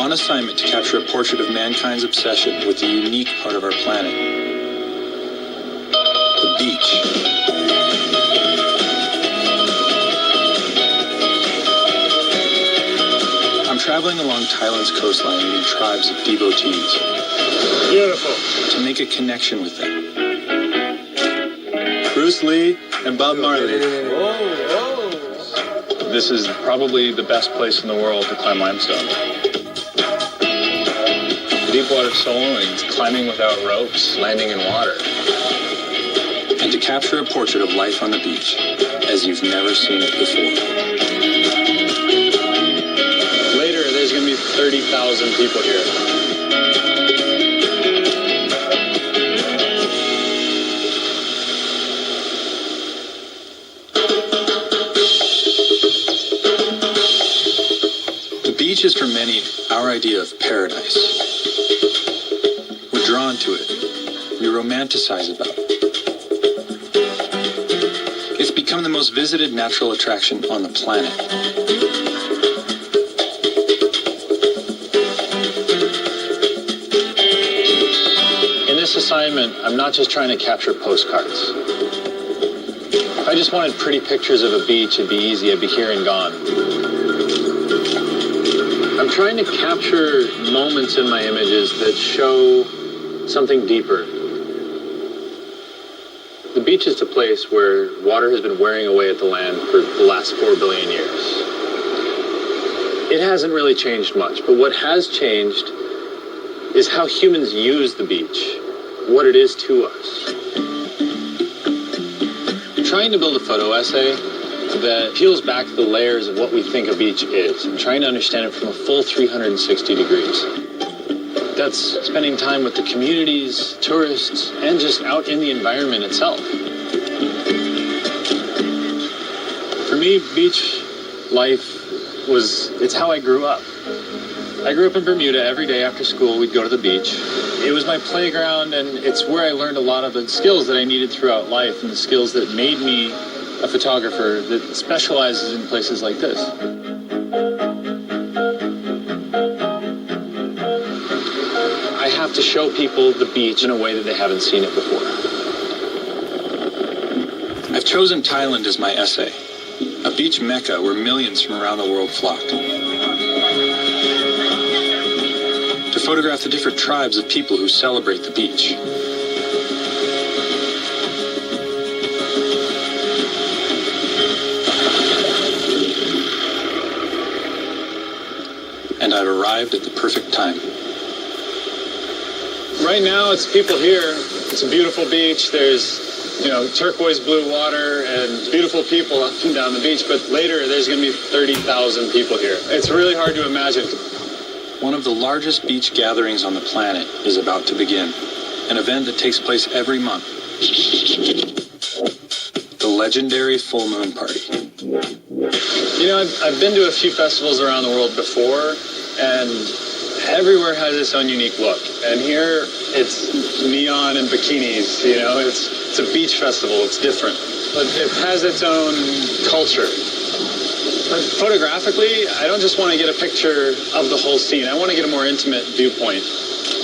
On assignment to capture a portrait of mankind's obsession with the unique part of our planet, the beach. I'm traveling along Thailand's coastline meeting tribes of devotees. Beautiful. To make a connection with them. Bruce Lee and Bob Marley. This is probably the best place in the world to climb limestone. Deepwater soloing, climbing without ropes, landing in water. And to capture a portrait of life on the beach as you've never seen it before. Later, there's going to be 30,000 people here. The beach is for many our idea of paradise. We're drawn to it. We romanticize about it. It's become the most visited natural attraction on the planet. In this assignment, I'm not just trying to capture postcards. If I just wanted pretty pictures of a beach, it'd be easy. I'd be here and gone. I'm trying to capture moments in my images that show something deeper. The beach is a place where water has been wearing away at the land for the last 4 billion years. It hasn't really changed much, but what has changed is how humans use the beach, what it is to us. I'm trying to build a photo essay that peels back the layers of what we think a beach is. I'm trying to understand it from a full 360 degrees. That's spending time with the communities, tourists, and just out in the environment itself. For me, beach life it's how I grew up. I grew up in Bermuda. Every day after school, we'd go to the beach. It was my playground, and it's where I learned a lot of the skills that I needed throughout life and the skills that made me a photographer that specializes in places like this. I have to show people the beach in a way that they haven't seen it before. I've chosen Thailand as my essay, a beach mecca where millions from around the world flock. To photograph the different tribes of people who celebrate the beach. And I've arrived at the perfect time. Right now, it's people here. It's a beautiful beach. There's, turquoise blue water and beautiful people up and down the beach. But later, there's going to be 30,000 people here. It's really hard to imagine. One of the largest beach gatherings on the planet is about to begin. An event that takes place every month. The legendary full moon party. I've been to a few festivals around the world before, and everywhere has its own unique look. And here, it's neon and bikinis, it's a beach festival, it's different. But it has its own culture. But photographically, I don't just want to get a picture of the whole scene. I want to get a more intimate viewpoint.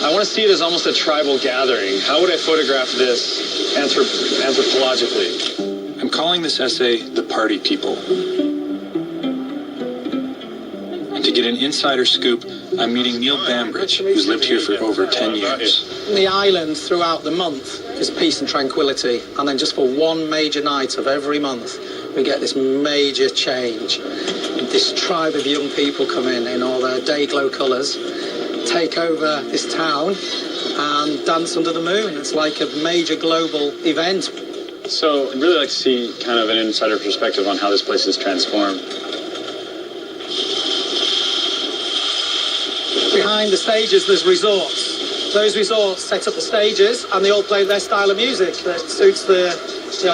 I want to see it as almost a tribal gathering. How would I photograph this anthropologically? I'm calling this essay The Party People. To get an insider scoop, I'm meeting Neil Bambridge, who's lived here for over 10 years. The island throughout the month is peace and tranquility, and then just for one major night of every month, we get this major change. This tribe of young people come in all their day glow colours, take over this town, and dance under the moon. It's like a major global event. So I'd really like to see kind of an insider perspective on how this place is transformed. Behind the stages, there's resorts. Those resorts set up the stages, and they all play their style of music that suits the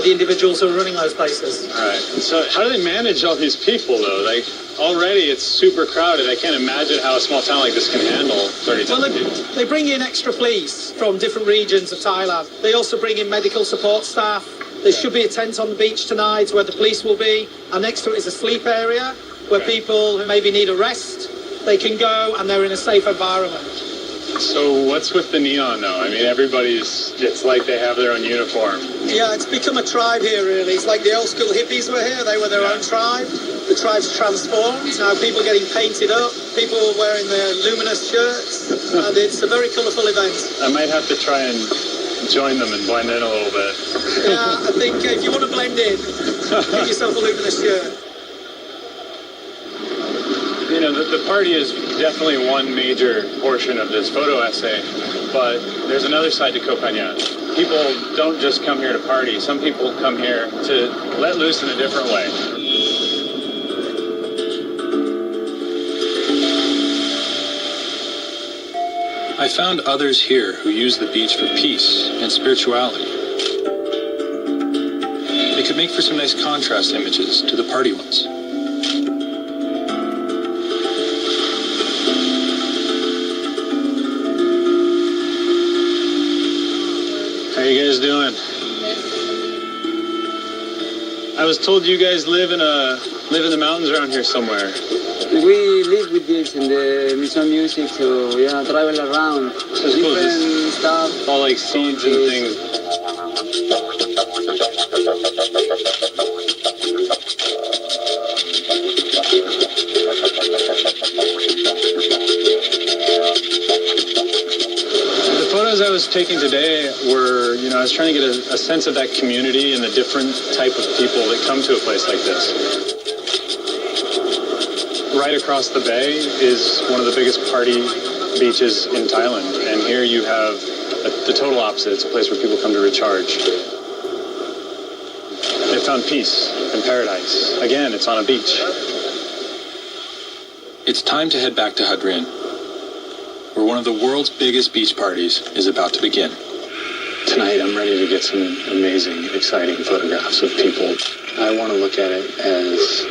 individuals who are running those places. All right. So how do they manage all these people, though? Like, already it's super crowded. I can't imagine how a small town like this can handle 30,000 people. They bring in extra police from different regions of Thailand. They also bring in medical support staff. There should be a tent on the beach tonight where the police will be, and next to it is a sleep area where people who maybe need a rest they can go and they're in a safe environment. So what's with the neon, though? I mean, it's like they have their own uniform. Yeah, it's become a tribe here, really. It's like the old school hippies were here. They were their own tribe. The tribe's transformed. Now people getting painted up, people wearing their luminous shirts, and it's a very colourful event. I might have to try and join them and blend in a little bit. Yeah, I think if you want to blend in, get yourself a luminous shirt. You know, the party is definitely one major portion of this photo essay, but there's another side to Koh Phangan. People don't just come here to party. Some people come here to let loose in a different way. I found others here who use the beach for peace and spirituality. They could make for some nice contrast images to the party ones. How you guys doing? I was told you guys live in the mountains around here somewhere. We live with this in the mission music, so yeah, travel around. So it's cool, Different stuff. All like seeds and things. The photos I was taking today were, I was trying to get a sense of that community and the different type of people that come to a place like this. Right across the bay is one of the biggest party beaches in Thailand, and here you have the total opposite. It's a place where people come to recharge. They found peace and paradise. Again, it's on a beach. It's time to head back to Hadrin, where one of the world's biggest beach parties is about to begin. Tonight, I'm ready to get some amazing, exciting photographs of people. I want to look at it as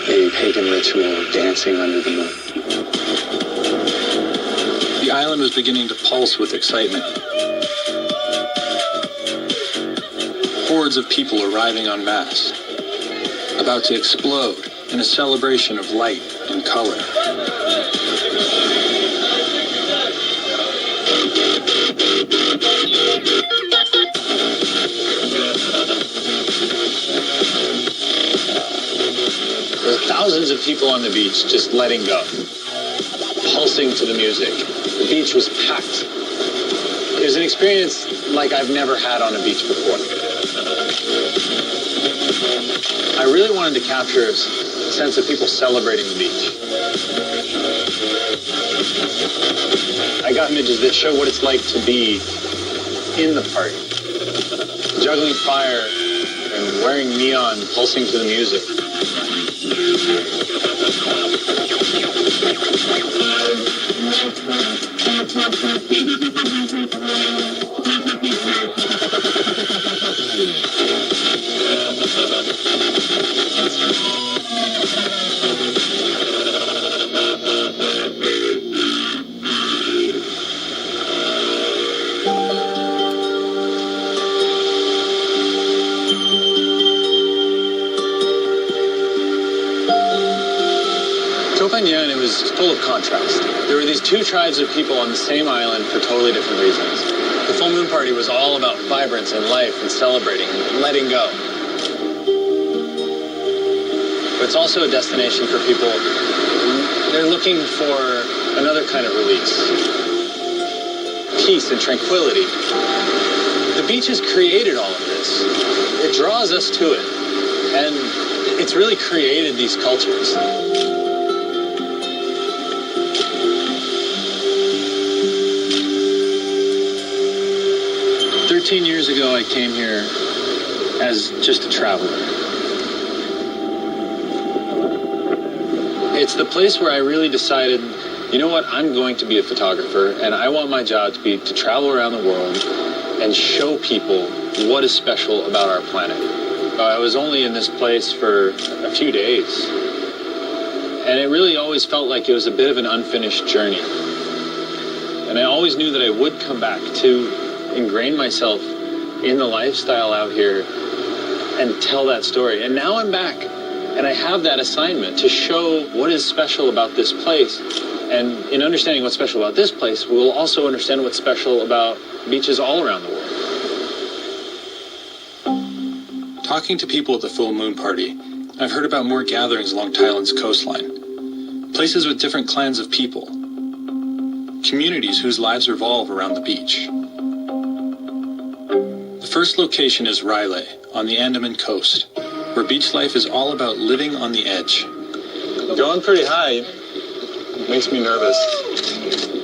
a pagan ritual of dancing under the moon. The island was beginning to pulse with excitement. Hordes of people arriving en masse, about to explode in a celebration of light and color. There were thousands of people on the beach just letting go, pulsing to the music. The beach was packed. It was an experience like I've never had on a beach before. I really wanted to capture a sense of people celebrating the beach. I got images that show what it's like to be in the party, juggling fire and wearing neon, pulsing to the music. It was full of contrast. There were these two tribes of people on the same island for totally different reasons. The full moon party was all about vibrance and life and celebrating and letting go. But it's also a destination for people. They're looking for another kind of release. Peace and tranquility. The beach has created all of this. It draws us to it. And it's really created these cultures. 13 years ago, I came here as just a traveler. It's the place where I really decided, you know what, I'm going to be a photographer, and I want my job to be to travel around the world and show people what is special about our planet. I was only in this place for a few days, and it really always felt like it was a bit of an unfinished journey. And I always knew that I would come back to ingrain myself in the lifestyle out here and tell that story. And now I'm back. And I have that assignment to show what is special about this place. And in understanding what's special about this place, we'll also understand what's special about beaches all around the world. Talking to people at the full moon party, I've heard about more gatherings along Thailand's coastline. Places with different clans of people. Communities whose lives revolve around the beach. The first location is Railay, on the Andaman coast, where beach life is all about living on the edge. Going pretty high makes me nervous.